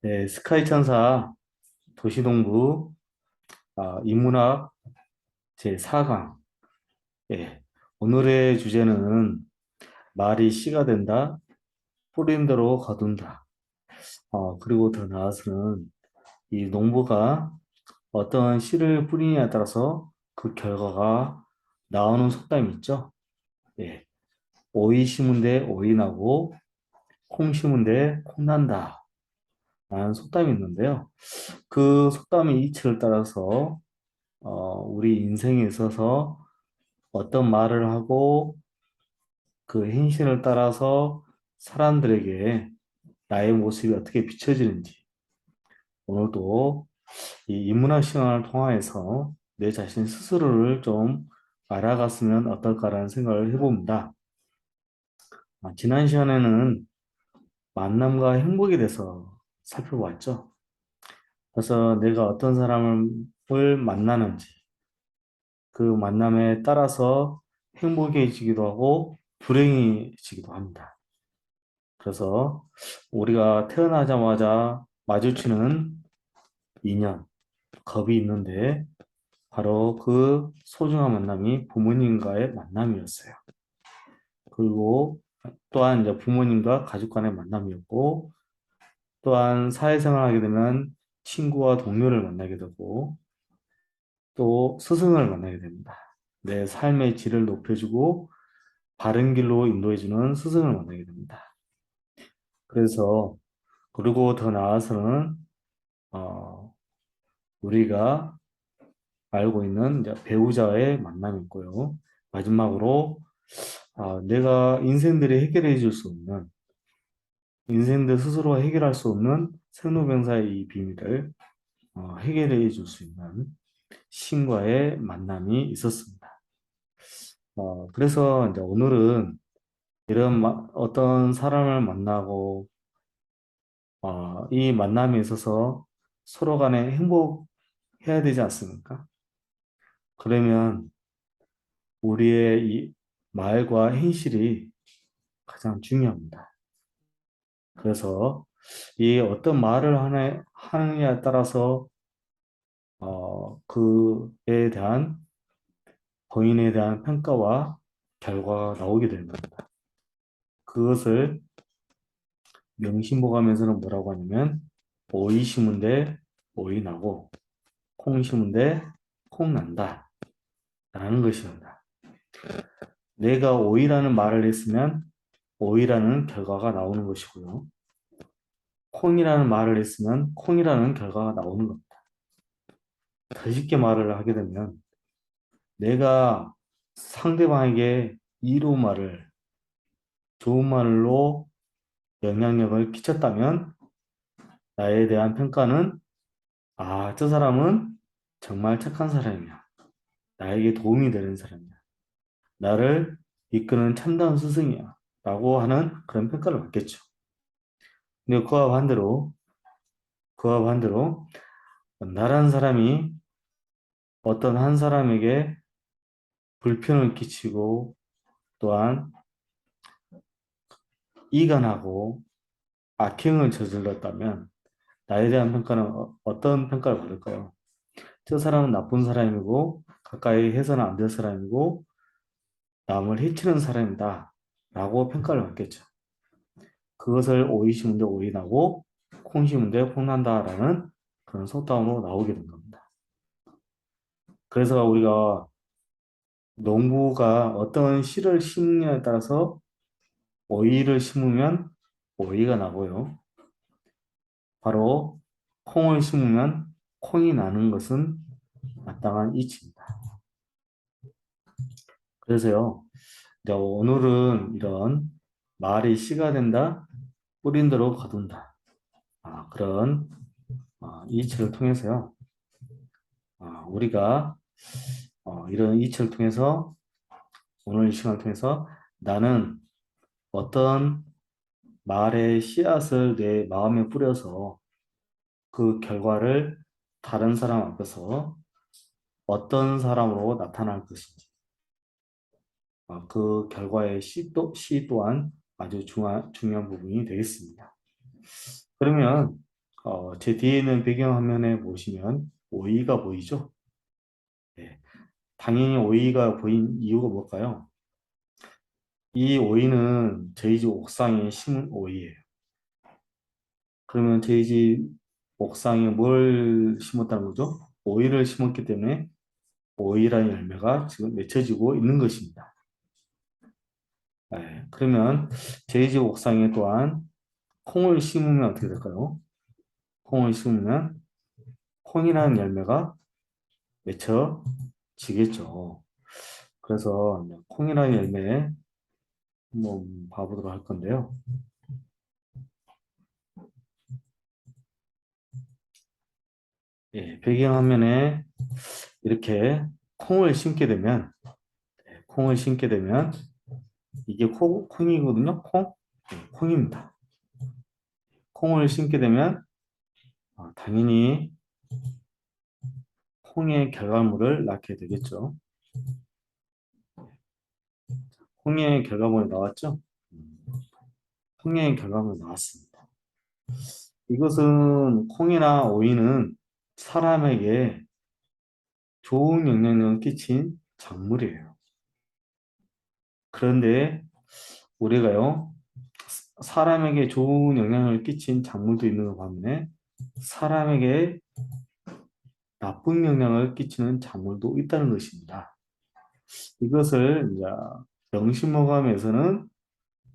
네, 스카이 천사 도시동부 인문학 제4강. 예, 오늘의 주제는 말이 씨가 된다, 뿌린 대로 거둔다. 그리고 더 나아가서는 이 농부가 어떤 씨를 뿌리냐에 따라서 그 결과가 나오는 속담이 있죠. 예, 오이 심은 데 오이 나고 콩 심은 데 콩 난다 라는 속담이 있는데요. 그 속담의 이치를 따라서 우리 인생에 있어서 어떤 말을 하고 그 행실을 따라서 사람들에게 나의 모습이 어떻게 비춰지는지 오늘도 이 인문학 시간을 통하여서 내 자신 스스로를 좀 알아갔으면 어떨까라는 생각을 해봅니다. 지난 시간에는 만남과 행복에 대해서 살펴봤죠. 그래서 내가 어떤 사람을 만나는지 그 만남에 따라서 행복해지기도 하고 불행해지기도 합니다. 그래서 우리가 태어나자마자 마주치는 인연, 겁이 있는데 바로 그 소중한 만남이 부모님과의 만남이었어요. 그리고 또한 이제 부모님과 가족 간의 만남이었고 또한 사회생활 하게 되면 친구와 동료를 만나게 되고 또 스승을 만나게 됩니다. 내 삶의 질을 높여주고 바른 길로 인도해주는 스승을 만나게 됩니다. 그래서 그리고 더 나아가서는 어, 우리가 알고 있는 이제 배우자의 만남이 있고요. 마지막으로 내가 인생들이 해결해 줄 수 없는 인생들 스스로 해결할 수 없는 생로병사의 이 비밀을 해결해 줄 수 있는 신과의 만남이 있었습니다. 그래서 이제 오늘은 이런 어떤 사람을 만나고 이 만남에 있어서 서로 간에 행복해야 되지 않습니까? 그러면 우리의 이 말과 행실이 가장 중요합니다. 그래서 이 어떤 말을 하느냐에 따라서 그에 대한 본인에 대한 평가와 결과가 나오게 되는 겁니다. 그것을 명심보감에서는 뭐라고 하냐면 오이 심은데 오이 나고 콩 심은데 콩 난다 라는 것입니다. 내가 오이라는 말을 했으면 오이라는 결과가 나오는 것이고요. 콩이라는 말을 했으면 콩이라는 결과가 나오는 겁니다. 더 쉽게 말을 하게 되면 내가 상대방에게 이로운 말을 좋은 말로 영향력을 끼쳤다면 나에 대한 평가는 저 사람은 정말 착한 사람이야. 나에게 도움이 되는 사람이야. 나를 이끄는 참다운 스승이야. 라고 하는 그런 평가를 받겠죠. 근데 그와 반대로 나란 사람이 어떤 한 사람에게 불편을 끼치고 또한 이간하고 악행을 저질렀다면 나에 대한 평가는 어떤 평가를 받을까요? 저 사람은 나쁜 사람이고 가까이 해서는 안 될 사람이고 남을 해치는 사람이다 라고 평가를 받겠죠. 그것을 오이 심은 데 오이 나고 콩 심은 데 콩 난다라는 그런 속담으로 나오게 된 겁니다. 그래서 우리가 농부가 어떤 씨를 심느냐에 따라서 오이를 심으면 오이가 나고요. 바로 콩을 심으면 콩이 나는 것은 마땅한 이치입니다. 그래서요, 이제 오늘은 이런 말이 씨가 된다, 뿌린 대로 거둔다. 그런 이치를 통해서요, 우리가 이런 이치를 통해서 오늘 이 시간을 통해서 나는 어떤 말의 씨앗을 내 마음에 뿌려서 그 결과를 다른 사람 앞에서 어떤 사람으로 나타날 것인지 그 결과의 씨 또한 아주 중요한 부분이 되겠습니다. 그러면 제 뒤에 있는 배경화면에 보시면 오이가 보이죠? 네. 당연히 오이가 보인 이유가 뭘까요? 이 오이는 저희 집 옥상에 심은 오이예요. 그러면 저희 집 옥상에 뭘 심었다는 거죠? 오이를 심었기 때문에 오이라는 열매가 지금 맺혀지고 있는 것입니다. 네. 그러면 저희 집 옥상에 또한 콩을 심으면 어떻게 될까요? 콩을 심으면 콩이라는 열매가 맺혀지겠죠. 그래서 콩이라는 열매 한번 봐보도록 할 건데요. 예, 배경화면에 이렇게 콩을 심게 되면 이게 콩이거든요. 콩? 네, 콩입니다. 콩을 심게 되면 당연히 콩의 결과물을 낳게 되겠죠. 콩의 결과물이 나왔죠? 음, 콩의 결과물이 나왔습니다. 이것은 콩이나 오이는 사람에게 좋은 영향력을 끼친 작물이에요. 그런데 우리가요, 사람에게 좋은 영향을 끼친 작물도 있는 것 반면에 사람에게 나쁜 영향을 끼치는 작물도 있다는 것입니다. 이것을 이제 명심어감에서는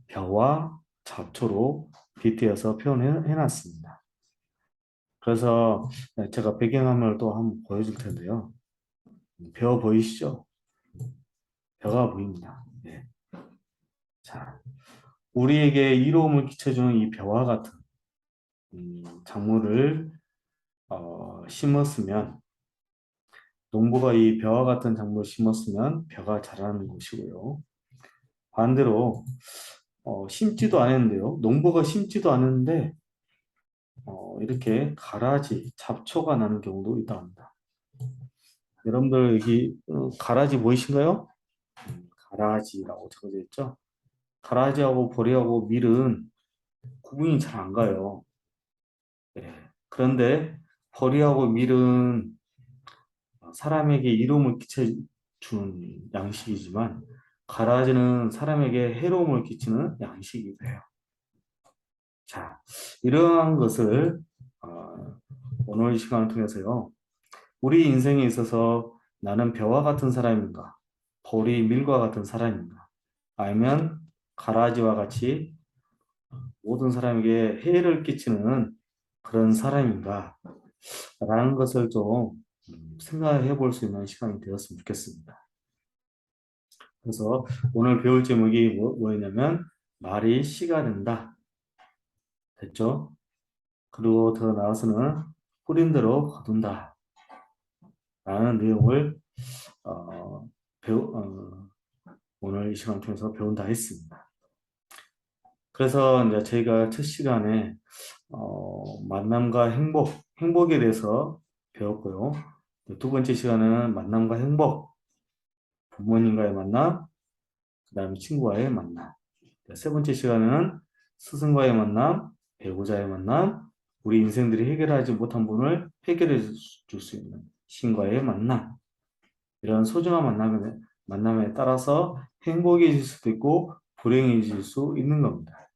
벼와 잡초로 빗대어서 표현해 놨습니다. 그래서 제가 배경화면을 또 한번 보여줄 텐데요. 벼 보이시죠? 벼가 보입니다. 네. 자, 우리에게 이로움을 끼쳐주는 이 벼와 같은 작물을 심었으면 농부가 이 벼와 같은 작물을 심었으면 벼가 자라는 것이고요. 반대로 심지도 않았는데요. 농부가 심지도 않았는데 이렇게 가라지, 잡초가 나는 경우도 있다 합니다. 여러분들 여기 가라지 보이신가요? 가라지라고 적어져 있죠? 가라지하고 보리하고 밀은 구분이 잘 안 가요. 예. 그런데 보리하고 밀은 사람에게 이로움을 끼쳐주는 양식이지만 가라지는 사람에게 해로움을 끼치는 양식이기도 해요. 자, 이러한 것을 오늘 이 시간을 통해서요. 우리 인생에 있어서 나는 벼와 같은 사람인가? 보리, 밀과 같은 사람인가? 아니면 가라지와 같이 모든 사람에게 해를 끼치는 그런 사람인가? 라는 것을 좀 생각해 볼 수 있는 시간이 되었으면 좋겠습니다. 그래서 오늘 배울 제목이 뭐였냐면 말이 씨가 된다. 됐죠? 그리고 더 나아가서는 뿌린 대로 거둔다. 라는 내용을 어, 오늘 이 시간 통해서 배운다 했습니다. 그래서 이제 저희가 첫 시간에 만남과 행복에 대해서 배웠고요. 두 번째 시간은 만남과 행복, 부모님과의 만남, 그 다음에 친구와의 만남. 세 번째 시간은 스승과의 만남, 배우자의 만남, 우리 인생들이 해결하지 못한 부분을 해결해 줄 수 있는 신과의 만남. 이런 소중한 만남에 따라서 행복해질 수도 있고 불행해질 수 있는 겁니다.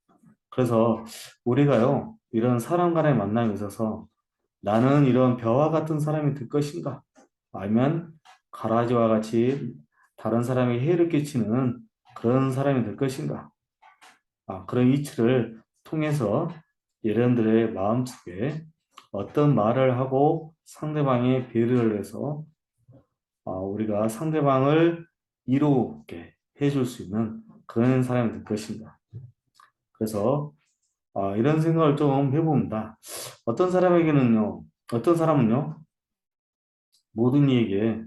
그래서 우리가요, 이런 사람 간의 만남에 있어서 나는 이런 벼와 같은 사람이 될 것인가? 아니면 가라지와 같이 다른 사람에게 해를 끼치는 그런 사람이 될 것인가? 그런 이치를 통해서 여러분들의 마음속에 어떤 말을 하고 상대방의 배려를 해서 우리가 상대방을 이롭게 해줄 수 있는 그런 사람이 될 것인가. 그래서 이런 생각을 좀 해봅니다. 어떤 사람은요, 모든 이에게,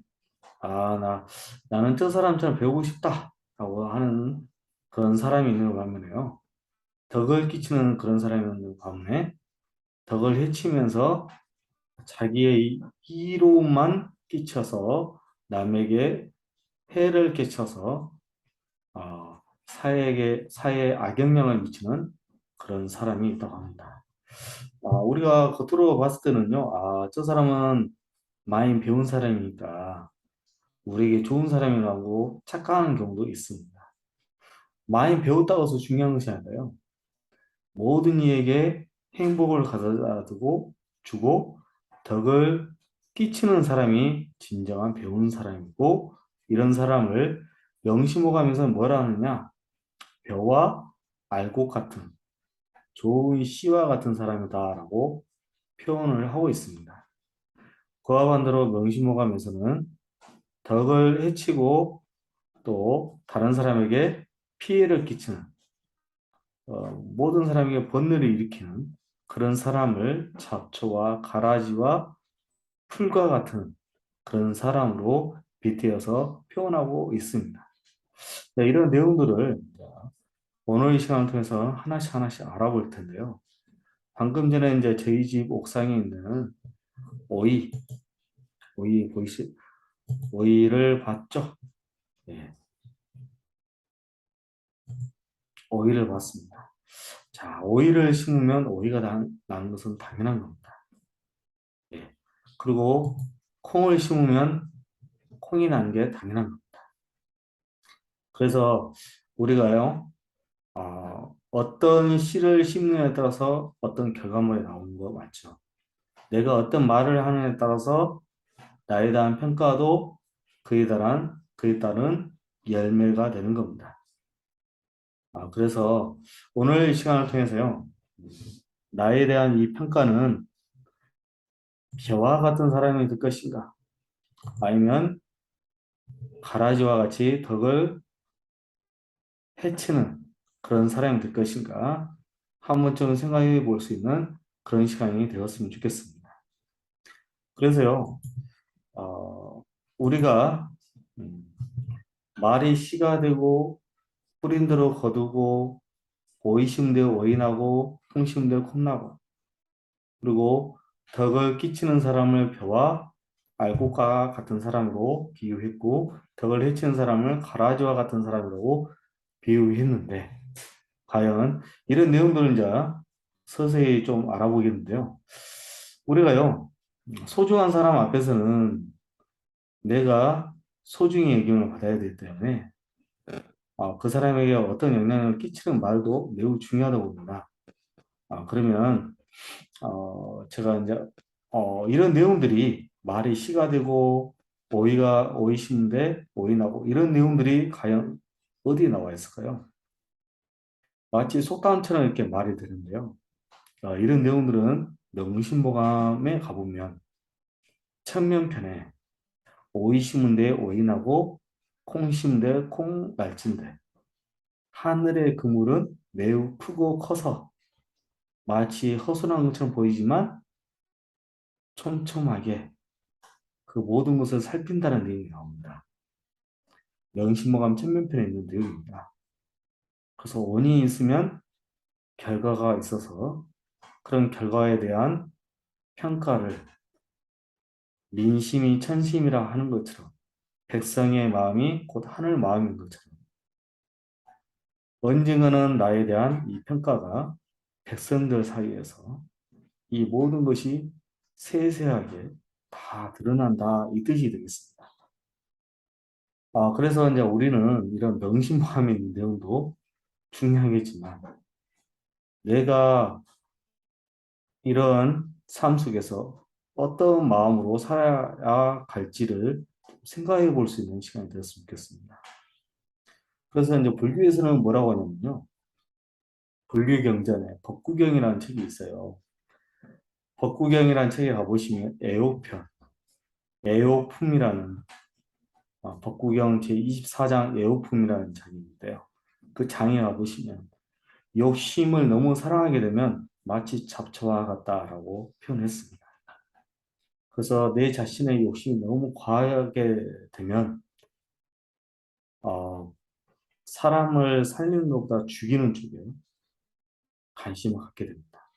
나는 저 사람처럼 배우고 싶다. 라고 하는 그런 사람이 있는 반면에요. 덕을 끼치는 그런 사람이 있는 반면에 덕을 해치면서 자기의 이로움만 끼쳐서 남에게 해를 끼쳐서 사회에 악영향을 미치는 그런 사람이 있다고 합니다. 우리가 겉으로 봤을 때는요, 저 사람은 많이 배운 사람이니까 우리에게 좋은 사람이라고 착각하는 경우도 있습니다. 많이 배웠다고 해서 중요한 것이 아니라요. 모든 이에게 행복을 가져다 주고 덕을 끼치는 사람이 진정한 배운 사람이고, 이런 사람을 명심호감에서 뭐라 하느냐? 벼와 알곡 같은 좋은 씨와 같은 사람이다라고 표현을 하고 있습니다. 그와 반대로 명심호감에서는 덕을 해치고 또 다른 사람에게 피해를 끼치는, 모든 사람에게 번뇌를 일으키는 그런 사람을 잡초와 가라지와 풀과 같은 그런 사람으로 빗대어서 표현하고 있습니다. 네, 이런 내용들을 오늘 이 시간을 통해서 하나씩 하나씩 알아볼 텐데요. 방금 전에 이제 저희 집 옥상에 있는 오이, 오이 보이시, 오이를 봤죠? 예, 오이를 봤습니다. 자, 오이를 심으면 오이가 나는 것은 당연한 겁니다. 예. 그리고 콩을 심으면 콩이 나는 게 당연한 겁니다. 그래서 우리가요, 어떤 씨를 심느냐에 따라서 어떤 결과물이 나오는 거 맞죠? 내가 어떤 말을 하느냐에 따라서 나에 대한 평가도 그에 따른 열매가 되는 겁니다. 그래서 오늘 이 시간을 통해서요, 나에 대한 이 평가는 저와 같은 사람이 될 것인가? 아니면 가라지와 같이 덕을 해치는 그런 사람이 될 것인가? 한 번쯤 생각해 볼 수 있는 그런 시간이 되었으면 좋겠습니다. 그래서요, 우리가 음, 말이 씨가 되고 뿌린 대로 거두고 오이 심대로 오이나고 콩 심대로 콩나고, 그리고 덕을 끼치는 사람을 벼와 알곡과 같은 사람으로 비유했고 덕을 해치는 사람을 가라지와 같은 사람이라고 비유했는데, 과연 이런 내용들을 이제 서서히 좀 알아보겠는데요. 우리가요, 소중한 사람 앞에서는 내가 소중히 여김을 받아야 되기 때문에 그 사람에게 어떤 영향을 끼치는 말도 매우 중요하다고 봅니다. 그러면 제가 이제 이런 내용들이 말이 씨가 되고 오이가 오이 심는데 오이 나고, 이런 내용들이 과연 어디에 나와 있을까요? 마치 속담처럼 이렇게 말이 되는데요. 이런 내용들은 명심보감에 가보면 천면편에 오이 심은데 오이 나고 콩 심은데 콩 날진데 하늘의 그물은 매우 크고 커서 마치 허술한 것처럼 보이지만 촘촘하게 그 모든 것을 살핀다는 내용이 나옵니다. 명심보감 천면편에 있는 내용입니다. 그래서 원인이 있으면 결과가 있어서 그런 결과에 대한 평가를 민심이 천심이라 하는 것처럼, 백성의 마음이 곧 하늘 마음인 것처럼, 언젠가는 나에 대한 이 평가가 백성들 사이에서 이 모든 것이 세세하게 다 드러난다, 이 뜻이 되겠습니다. 그래서 이제 우리는 이런 명심보감의 내용도 중요하겠지만, 내가 이런 삶 속에서 어떤 마음으로 살아야 갈지를 생각해 볼 수 있는 시간이 되었으면 좋겠습니다. 그래서 이제 불교에서는 뭐라고 하냐면요, 불교경전에 법구경이라는 책이 있어요. 법구경이라는 책에 가보시면 애호편, 애호품이라는 법구경 제24장 애호품이라는 장인데요. 그 장에 가보시면 욕심을 너무 사랑하게 되면 마치 잡초와 같다라고 표현했습니다. 그래서 내 자신의 욕심이 너무 과하게 되면 어, 사람을 살리는 것보다 죽이는 쪽에 관심을 갖게 됩니다.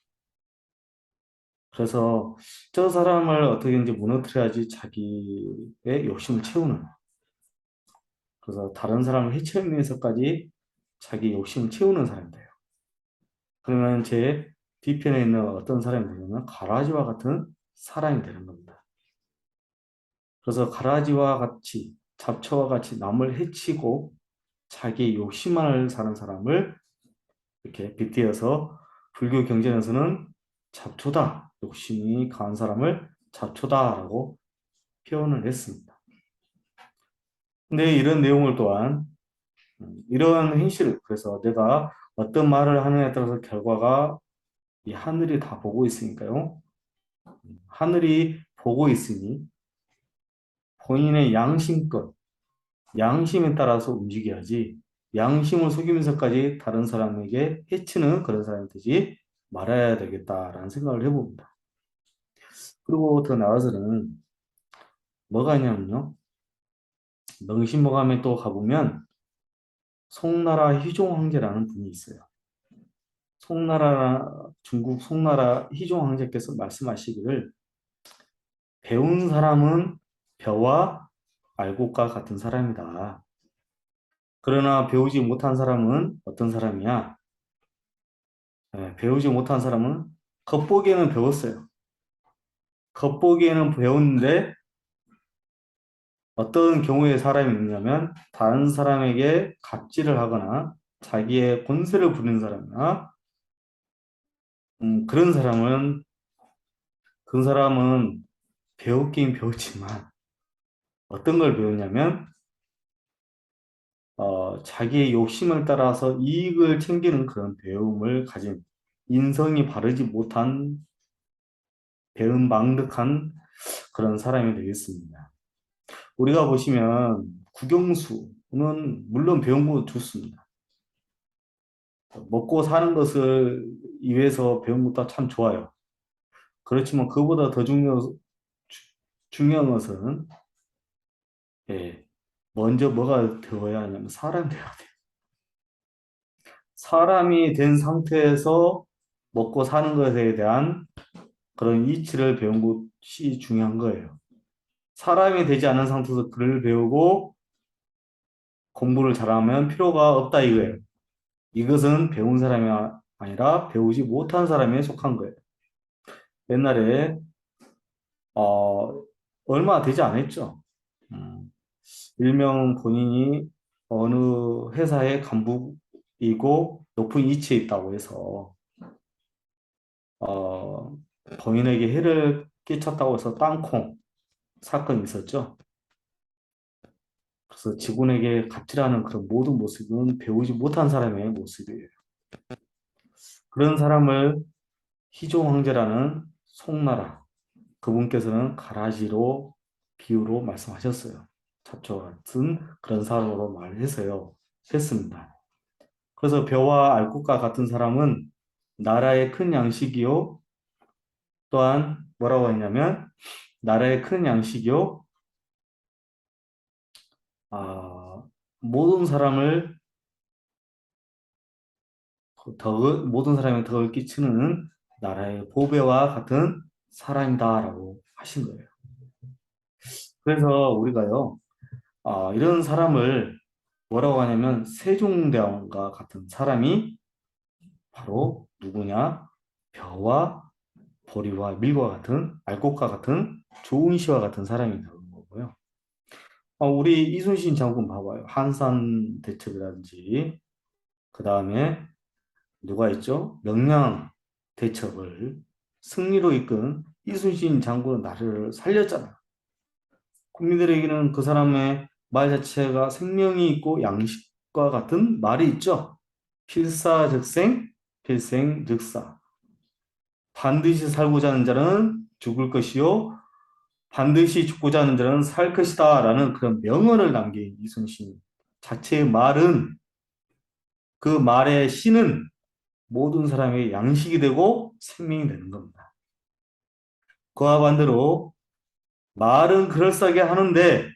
그래서 저 사람을 어떻게든지 무너뜨려야지 자기의 욕심을 채우는, 그래서 다른 사람을 해치는 위해서까지 자기 욕심을 채우는 사람이 돼요. 그러면 제 뒤편에 있는 어떤 사람이 되냐면 가라지와 같은 사람이 되는 겁니다. 그래서 가라지와 같이 잡초와 같이 남을 해치고 자기 욕심만을 사는 사람을 이렇게 빗대어서 불교 경전에서는 잡초다, 욕심이 강한 사람을 잡초다라고 표현을 했습니다. 근데 이런 내용을 또한 이런 행실을 그래서 내가 어떤 말을 하느냐에 따라서 결과가 이 하늘이 다 보고 있으니까요. 하늘이 보고 있으니 본인의 양심껏 양심에 따라서 움직여야지 양심을 속이면서까지 다른 사람에게 해치는 그런 사람이 되지 말아야 되겠다라는 생각을 해봅니다. 그리고 더 나아가서는 뭐가 있냐면요. 명심보감에 또 가보면 송나라 희종 황제라는 분이 있어요. 중국 송나라 희종 황제께서 말씀하시기를 배운 사람은 벼와 알곡과 같은 사람이다. 그러나 배우지 못한 사람은 어떤 사람이야? 배우지 못한 사람은 겉보기에는 배웠어요. 겉보기에는 배웠는데 어떤 경우에 사람이 있냐면 다른 사람에게 갑질을 하거나 자기의 본세를 부리는 사람이나 그런 사람은 그 사람은 배웠긴 배웠지만 어떤 걸 배웠냐면 자기의 욕심을 따라서 이익을 챙기는 그런 배움을 가진 인성이 바르지 못한 배은망덕한 그런 사람이 되겠습니다. 우리가 보시면 국영수는 물론 배운 거 좋습니다. 먹고 사는 것을 위해서 배운 것도 참 좋아요. 그렇지만 그보다 더 중요한 것은 예, 먼저 뭐가 되어야 하냐면 사람이 되어야 돼요. 사람이 된 상태에서 먹고 사는 것에 대한 그런 이치를 배운 것이 중요한 거예요. 사람이 되지 않은 상태에서 글을 배우고 공부를 잘하면 필요가 없다 이거예요. 이것은 배운 사람이 아니라 배우지 못한 사람에 속한 거예요. 옛날에 얼마 되지 않았죠. 음, 일명 본인이 어느 회사의 간부이고 높은 위치에 있다고 해서 어, 본인에게 해를 끼쳤다고 해서 땅콩 사건이 있었죠. 그래서 직원에게 갑질하는 그런 모든 모습은 배우지 못한 사람의 모습이에요. 그런 사람을 희종 황제라는 송나라 그분께서는 가라지로 비유로 말씀하셨어요. 잡초 같은 그런 사람으로 말해서요. 했습니다. 그래서 벼와 알곡과 같은 사람은 나라의 큰 양식이요. 또한 뭐라고 했냐면 나라의 큰 양식이요. 아, 모든 사람을 모든 사람에 덕을 끼치는 나라의 보배와 같은 사람이다라고 하신 거예요. 그래서 우리가요, 이런 사람을 뭐라고 하냐면 세종대왕과 같은 사람이 바로 누구냐? 벼와 보리와 밀과 같은 알곡과 같은 좋은 시와 같은 사람이 되는 거고요. 우리 이순신 장군 봐봐요. 한산 대첩이라든지 그 다음에 누가 있죠? 명량 대첩을 승리로 이끈 이순신 장군은 나라를 살렸잖아요. 국민들에게는 그 사람의 말 자체가 생명이 있고 양식과 같은 말이 있죠. 필사즉생, 필생즉사. 반드시 살고자 하는 자는 죽을 것이요. 반드시 죽고자 하는 자는 살 것이다. 라는 그런 명언을 남긴 이순신 자체의 말은 그 말의 신은 모든 사람의 양식이 되고 생명이 되는 겁니다. 그와 반대로 말은 그럴싸하게 하는데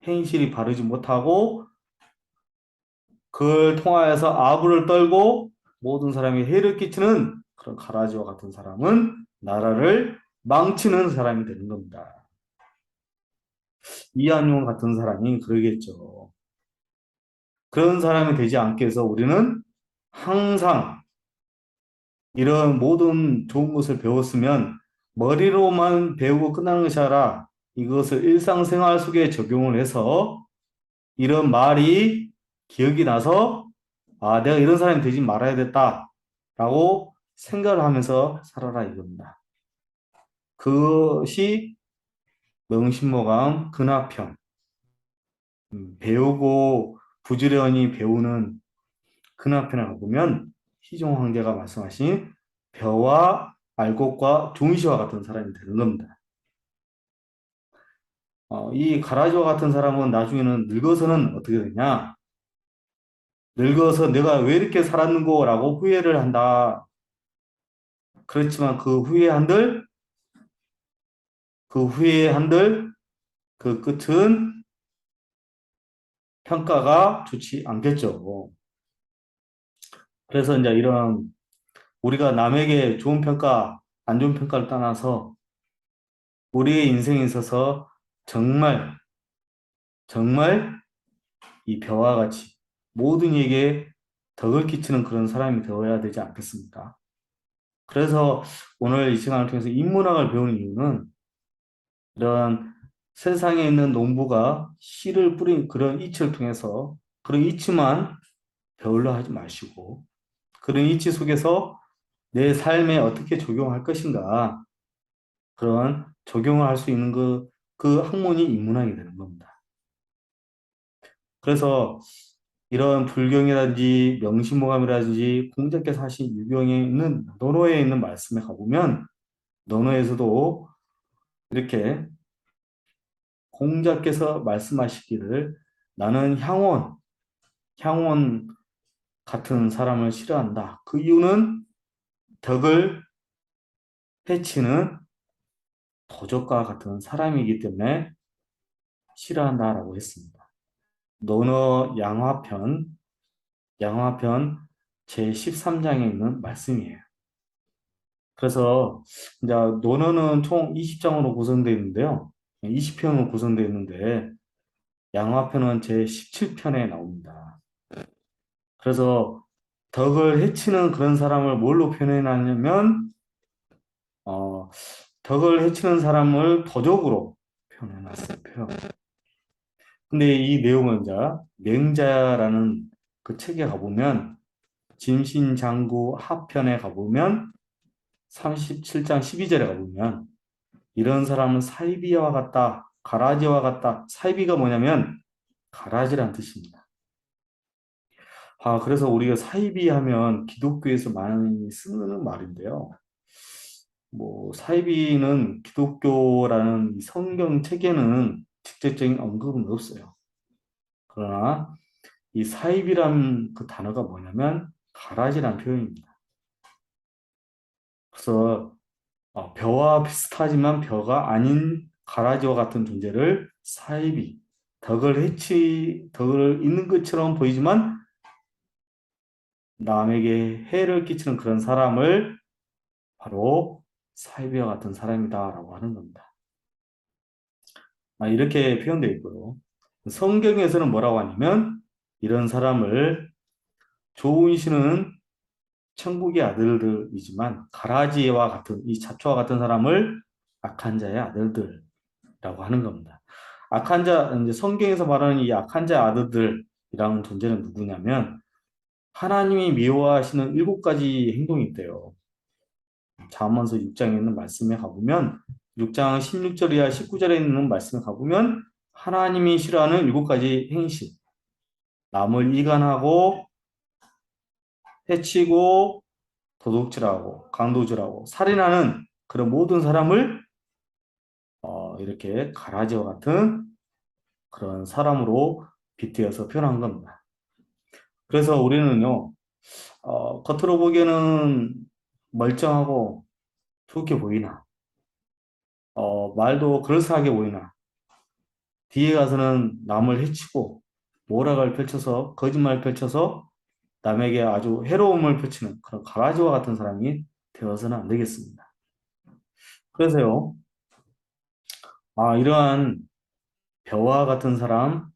행실이 바르지 못하고 그걸 통하여서 아부를 떨고 모든 사람이 해를 끼치는 그런 가라지와 같은 사람은 나라를 망치는 사람이 되는 겁니다. 이한용 같은 사람이 그러겠죠. 그런 사람이 되지 않게 해서 우리는 항상 이런 모든 좋은 것을 배웠으면 머리로만 배우고 끝나는 것이 아니라 이것을 일상생활 속에 적용을 해서 이런 말이 기억이 나서 아, 내가 이런 사람이 되지 말아야겠다라고 생각을 하면서 살아라 이겁니다. 그것이 명심모강 근화편, 배우고 부지런히 배우는 근화편을 보면 희종 황제가 말씀하신 벼와 알곡과 종시와 같은 사람이 되는 겁니다. 이 가라지와 같은 사람은 나중에는 늙어서는 어떻게 되냐? 늙어서 내가 왜 이렇게 살았는고라고 후회를 한다. 그렇지만 그 후회 한들 그 끝은 평가가 좋지 않겠죠. 그래서 이제 이런 우리가 남에게 좋은 평가, 안 좋은 평가를 떠나서 우리의 인생에 있어서 정말 정말 이 벼와 같이 모든 이에게 덕을 끼치는 그런 사람이 되어야 되지 않겠습니까? 그래서 오늘 이 시간을 통해서 인문학을 배우는 이유는 이런 세상에 있는 농부가 씨를 뿌린 그런 이치를 통해서 그런 이치만 배우려 하지 마시고 그런 이치 속에서 내 삶에 어떻게 적용할 것인가 그런 적용을 할 수 있는 그 학문이 인문학이 되는 겁니다. 그래서 이런 불경이라든지 명심모감이라든지 공자께서 하신 유경에 있는 논어에 있는 말씀에 가보면 논어에서도 이렇게 공자께서 말씀하시기를 나는 향원 같은 사람을 싫어한다. 그 이유는 덕을 해치는 도적과 같은 사람이기 때문에 싫어한다라고 했습니다. 논어 양화편 제13장에 있는 말씀이에요. 그래서 이제 논어는 총 20장으로 구성되어 있는데요. 20편으로 구성되어 있는데 양화편은 제17편에 나옵니다. 그래서 덕을 해치는 그런 사람을 뭘로 표현해놨냐면 어, 덕을 해치는 사람을 도적으로 표현해놨어요. 근데 이 내용은 이제 맹자라는 그 책에 가보면 진신장구 하편에 가보면 37장 12절에 가보면 이런 사람은 사이비와 같다, 가라지와 같다. 사이비가 뭐냐면 가라지란 뜻입니다. 그래서 우리가 사이비 하면 기독교에서 많이 쓰는 말인데요. 뭐 사이비는 기독교라는 성경 책에는 직접적인 언급은 없어요. 그러나 이 사입이란 그 단어가 뭐냐면 가라지란 표현입니다. 그래서 벼와 비슷하지만 벼가 아닌 가라지와 같은 존재를 사입이 덕을 있는 것처럼 보이지만 남에게 해를 끼치는 그런 사람을 바로 사입이와 같은 사람이다라고 하는 겁니다. 이렇게 표현되어 있고요. 성경에서는 뭐라고 하냐면 이런 사람을 좋은 신은 천국의 아들들이지만 가라지와 같은 이 잡초와 같은 사람을 악한 자의 아들들이라고 하는 겁니다. 악한 자 이제 성경에서 말하는 이 악한 자의 아들들이라는 존재는 누구냐면 하나님이 미워하시는 7가지 행동이 있대요. 잠언서 6장에 있는 말씀에 가보면 6장 16절 이하 19절에 있는 말씀에 가보면 하나님이 싫어하는 7가지 행실 남을 이간하고 해치고 도둑질하고 강도질하고 살인하는 그런 모든 사람을 이렇게 가라지와 같은 그런 사람으로 빗대어서 표현한 겁니다. 그래서 우리는요, 겉으로 보기에는 멀쩡하고 좋게 보이나, 말도 그럴싸하게 보이나, 뒤에 가서는 남을 해치고 모략을 펼쳐서 거짓말을 펼쳐서 남에게 아주 해로움을 펼치는 그런 가라지와 같은 사람이 되어서는 안 되겠습니다. 그래서요, 이러한 벼와 같은 사람,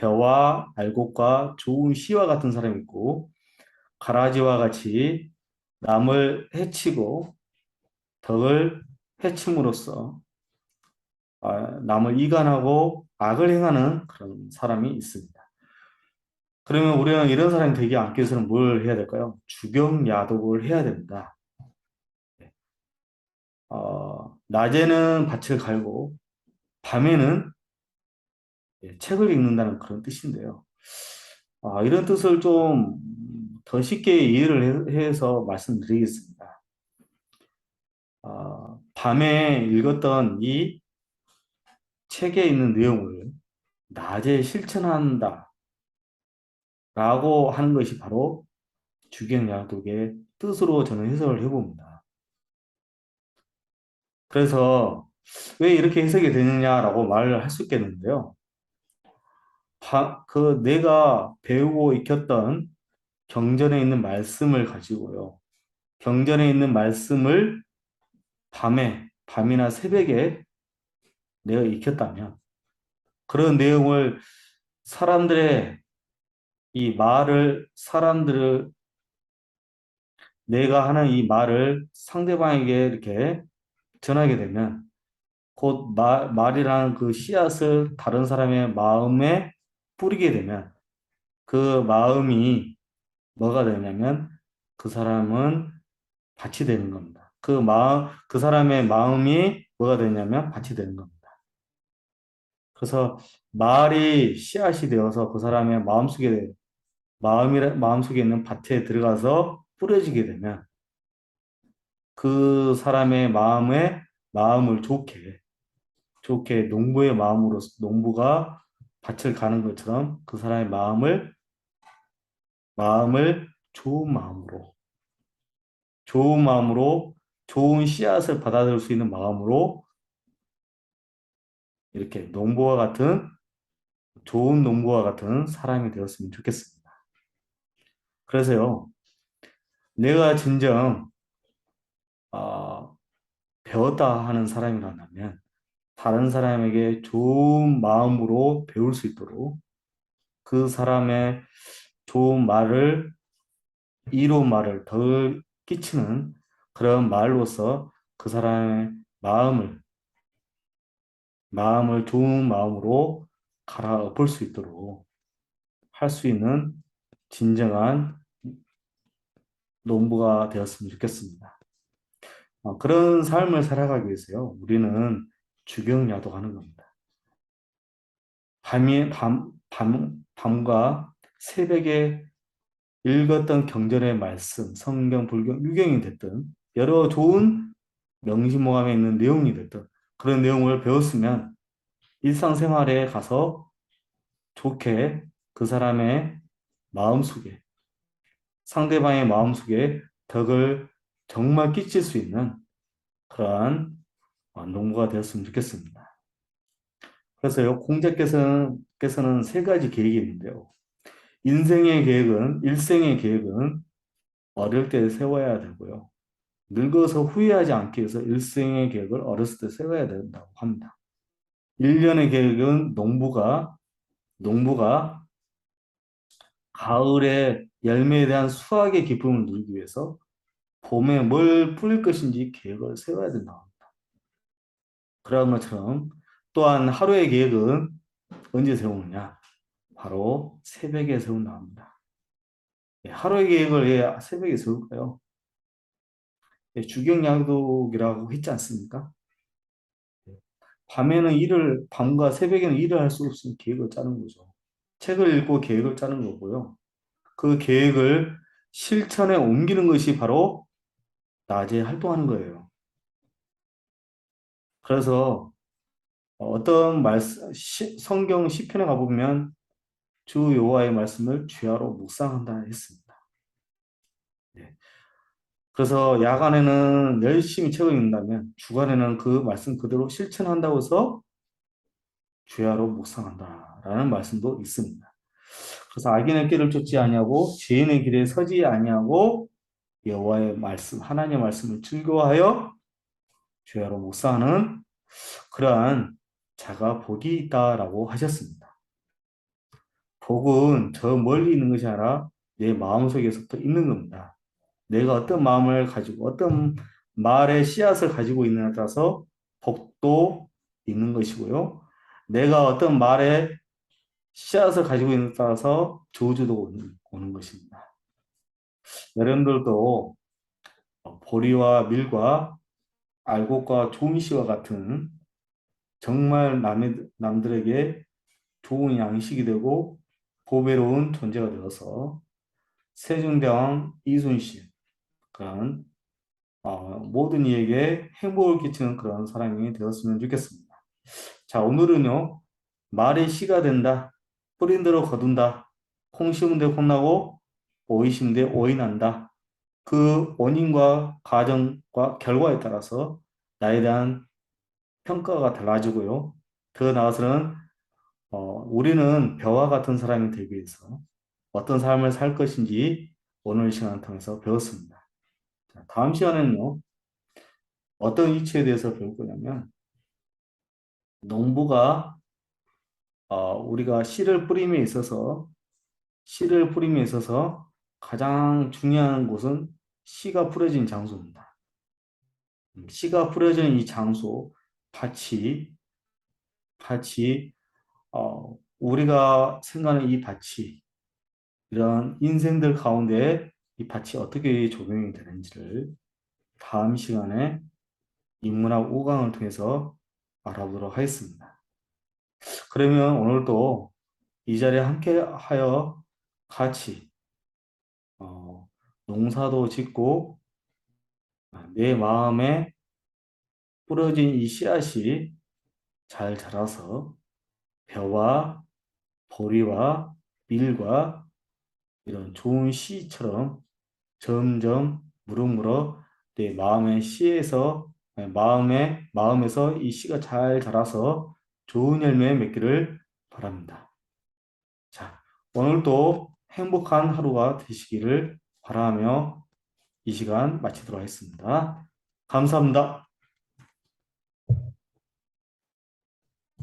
벼와 알곡과 좋은 씨와 같은 사람이 있고 가라지와 같이 남을 해치고 덕을 해침으로써 남을 이간하고 악을 행하는 그런 사람이 있습니다. 그러면 우리는 이런 사람이 되지 않기 위해서는 뭘 해야 될까요? 주경야독을 해야 됩니다. 낮에는 밭을 갈고 밤에는 책을 읽는다는 그런 뜻인데요. 이런 뜻을 좀 더 쉽게 이해를 해서 말씀드리겠습니다. 밤에 읽었던 이 책에 있는 내용을 낮에 실천한다 라고 하는 것이 바로 주경야독의 뜻으로 저는 해석을 해봅니다. 그래서 왜 이렇게 해석이 되느냐라고 말을 할 수 있겠는데요. 내가 배우고 익혔던 경전에 있는 말씀을 가지고요. 경전에 있는 말씀을 밤이나 새벽에 내가 익혔다면 그런 내용을 사람들의 이 말을 사람들을 내가 하는 이 말을 상대방에게 이렇게 전하게 되면 곧 말이라는 그 씨앗을 다른 사람의 마음에 뿌리게 되면 그 마음이 뭐가 되냐면 그 사람은 밭이 되는 겁니다. 그 사람의 마음이 뭐가 되냐면 밭이 되는 겁니다. 그래서 말이 씨앗이 되어서 그 사람의 마음속에 있는 밭에 들어가서 뿌려지게 되면 그 사람의 마음을 좋게 농부가 밭을 가는 것처럼 그 사람의 마음을 좋은 마음으로 좋은 씨앗을 받아들일 수 있는 마음으로 이렇게 좋은 농부와 같은 사람이 되었으면 좋겠습니다. 그래서요, 내가 진정 아, 배웠다 하는 사람이라면 다른 사람에게 좋은 마음으로 배울 수 있도록 그 사람의 좋은 말을 이로운 말을 덜 끼치는 그런 말로서 그 사람의 마음을 좋은 마음으로 갈아엎을 수 있도록 할 수 있는 진정한 농부가 되었으면 좋겠습니다. 그런 삶을 살아가기 위해서요, 우리는 주경야독하는 겁니다. 밤과 새벽에 읽었던 경전의 말씀, 성경, 불경, 유경이 됐든 여러 좋은 명심모함에 있는 내용이 됐든 그런 내용을 배웠으면 일상생활에 가서 좋게 그 사람의 마음속에 상대방의 마음속에 덕을 정말 끼칠 수 있는 그러한 농부가 되었으면 좋겠습니다. 그래서요, 공자께서는 세 가지 계획이 있는데요. 일생의 계획은 어릴 때 세워야 되고요. 늙어서 후회하지 않기 위해서 일생의 계획을 어렸을 때 세워야 된다고 합니다. 1년의 계획은 농부가 가을에 열매에 대한 수확의 기쁨을 누리기 위해서 봄에 뭘 뿌릴 것인지 계획을 세워야 된다고 합니다. 그런 것처럼 또한 하루의 계획은 언제 세우느냐? 바로 새벽에 세운다고 합니다. 하루의 계획을 왜 새벽에 세울까요? 주경야독이라고 했지 않습니까? 밤과 새벽에는 일을 할 수 없으니 계획을 짜는 거죠. 책을 읽고 계획을 짜는 거고요. 그 계획을 실천에 옮기는 것이 바로 낮에 활동하는 거예요. 그래서 성경 시편에 가보면 주 여호와의 말씀을 주야로 묵상한다 했습니다. 네. 그래서 야간에는 열심히 책을 읽는다면 주간에는 그 말씀 그대로 실천한다고 해서 주야로 묵상한다라는 말씀도 있습니다. 그래서 악인의 길을 쫓지 아니하고 죄인의 길에 서지 아니하고 여호와의 말씀, 하나님의 말씀을 즐거워하여 주야로 묵상하는 그러한 자가 복이 있다라고 하셨습니다. 복은 저 멀리 있는 것이 아니라 내 마음속에서부터 있는 겁니다. 내가 어떤 마음을 가지고 어떤 말의 씨앗을 가지고 있느냐에 따라서 복도 있는 것이고요. 내가 어떤 말의 씨앗을 가지고 있느냐에 따라서 저주도 오는 것입니다. 여러분들도 보리와 밀과 알곡과 좋은 씨와 같은 정말 남들에게 좋은 양식이 되고 보배로운 존재가 되어서 세종대왕 이순신 그런 모든 이에게 행복을 끼치는 그런 사람이 되었으면 좋겠습니다. 자, 오늘은요, 말이 씨가 된다, 뿌린 대로 거둔다, 콩 심은 데 콩나고 오이 심은 데 오이 난다. 그 원인과 과정과 결과에 따라서 나에 대한 평가가 달라지고요. 더 나아가서는 우리는 벼와 같은 사람이 되기 위해서 어떤 삶을 살 것인지 오늘 시간을 통해서 배웠습니다. 자, 다음 시간에는요, 어떤 이치에 대해서 배울 거냐면, 농부가 우리가 씨를 뿌림에 있어서 가장 중요한 곳은 씨가 뿌려진 장소입니다. 씨가 뿌려진 이 장소, 밭이, 밭이, 우리가 생각하는 이 밭이, 이런 인생들 가운데 이 밭이 어떻게 적용이 되는지를 다음 시간에 인문학 5강을 통해서 알아보도록 하겠습니다. 그러면 오늘도 이 자리에 함께 하여 같이 어, 농사도 짓고 내 마음에 뿌려진 이 씨앗이 잘 자라서 벼와 보리와 밀과 이런 좋은 씨처럼 점점 무럭무럭 내 마음의 씨에서 마음에서 이 씨가 잘 자라서 좋은 열매 맺기를 바랍니다. 자, 오늘도 행복한 하루가 되시기를 바라며 이 시간 마치도록 하겠습니다. 감사합니다.